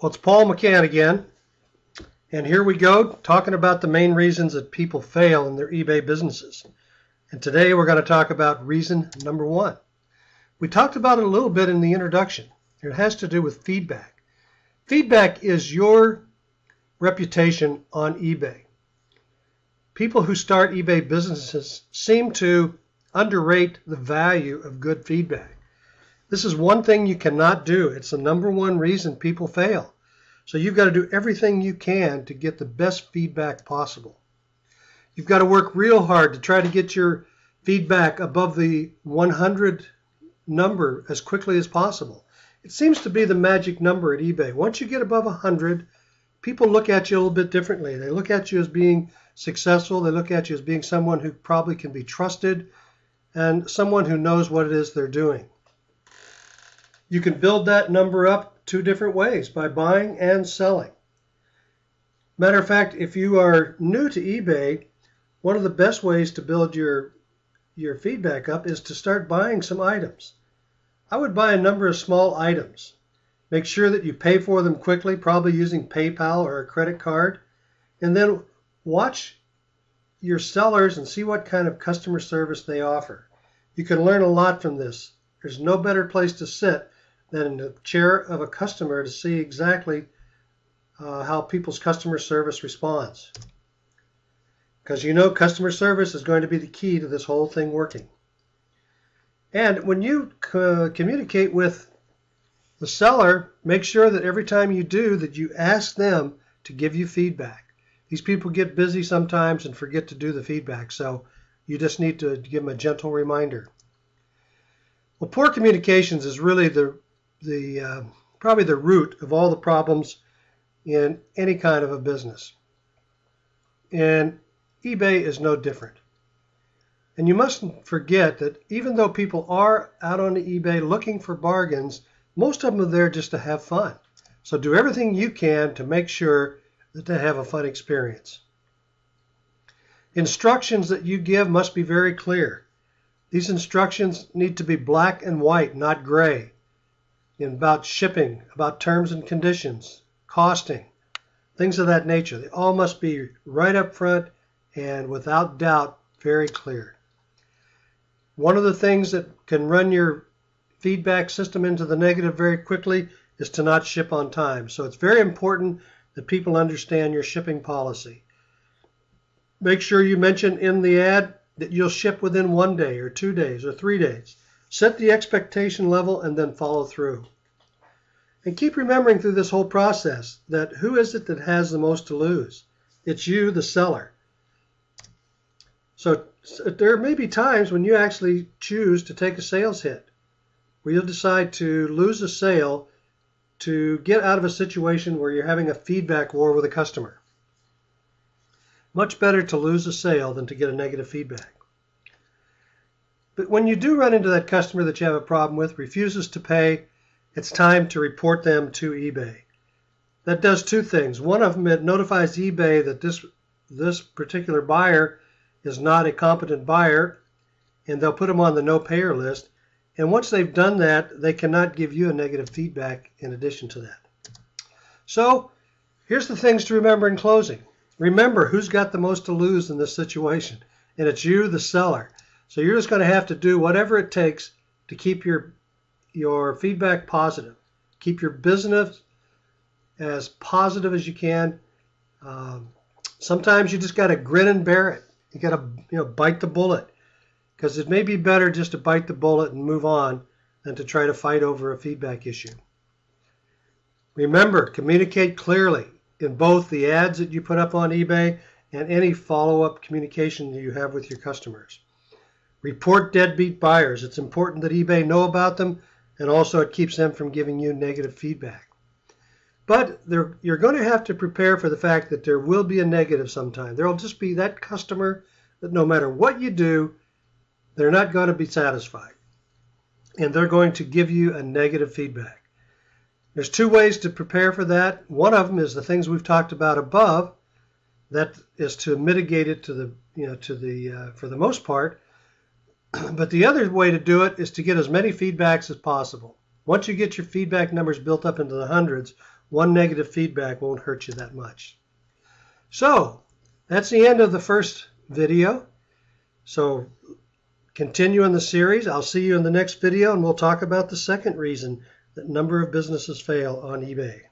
Well, it's Paul McCann again, and here we go talking about the main reasons that people fail in their eBay businesses. And today we're going to talk about reason number one. We talked about it a little bit in the introduction. It has to do with feedback. Feedback is your reputation on eBay. People who start eBay businesses seem to underrate the value of good feedback. This is one thing you cannot do. It's the number one reason people fail. So you've got to do everything you can to get the best feedback possible. You've got to work real hard to try to get your feedback above the 100 number as quickly as possible. It seems to be the magic number at eBay. Once you get above 100, people look at you a little bit differently. They look at you as being successful. They look at you as being someone who probably can be trusted and someone who knows what it is they're doing. You can build that number up two different ways, by buying and selling. Matter of fact, if you are new to eBay, one of the best ways to build your feedback up is to start buying some items. I would buy a number of small items. Make sure that you pay for them quickly, probably using PayPal or a credit card, and then watch your sellers and see what kind of customer service they offer. You can learn a lot from this. There's no better place to sit than in the chair of a customer to see exactly how people's customer service responds. Because you know customer service is going to be the key to this whole thing working. And when you communicate with the seller, make sure that every time you do that you ask them to give you feedback. These people get busy sometimes and forget to do the feedback, so you just need to give them a gentle reminder. Well, poor communications is really probably the root of all the problems in any kind of a business. And eBay is no different. And you mustn't forget that even though people are out on eBay looking for bargains, most of them are there just to have fun. So do everything you can to make sure that they have a fun experience. Instructions that you give must be very clear. These instructions need to be black and white, not gray. About shipping, about terms and conditions, costing, things of that nature. They all must be right up front and without doubt very clear. One of the things that can run your feedback system into the negative very quickly is to not ship on time. So it's very important that people understand your shipping policy. Make sure you mention in the ad that you'll ship within 1 day or 2 days or 3 days. Set the expectation level and then follow through. And keep remembering through this whole process that who is it that has the most to lose? It's you, the seller. So there may be times when you actually choose to take a sales hit, where you'll decide to lose a sale to get out of a situation where you're having a feedback war with a customer. Much better to lose a sale than to get a negative feedback. But when you do run into that customer that you have a problem with, refuses to pay, it's time to report them to eBay. That does two things. One of them, it notifies eBay that this particular buyer is not a competent buyer, and they'll put them on the no payer list. And once they've done that, they cannot give you a negative feedback in addition to that. So here's the things to remember in closing. Remember who's got the most to lose in this situation, and it's you, the seller. So you're just going to have to do whatever it takes to keep your feedback positive. Keep your business as positive as you can. Sometimes you just got to grin and bear it. You got to bite the bullet, because it may be better just to bite the bullet and move on than to try to fight over a feedback issue. Remember, communicate clearly in both the ads that you put up on eBay and any follow-up communication that you have with your customers. Report deadbeat buyers. It's important that eBay know about them, and also it keeps them from giving you negative feedback. But you're going to have to prepare for the fact that there will be a negative sometime. There will just be that customer that no matter what you do, they're not going to be satisfied. And they're going to give you a negative feedback. There's two ways to prepare for that. One of them is the things we've talked about above. That is to mitigate it for the most part. But the other way to do it is to get as many feedbacks as possible. Once you get your feedback numbers built up into the hundreds, one negative feedback won't hurt you that much. So that's the end of the first video. So continue in the series. I'll see you in the next video, and we'll talk about the second reason that a number of businesses fail on eBay.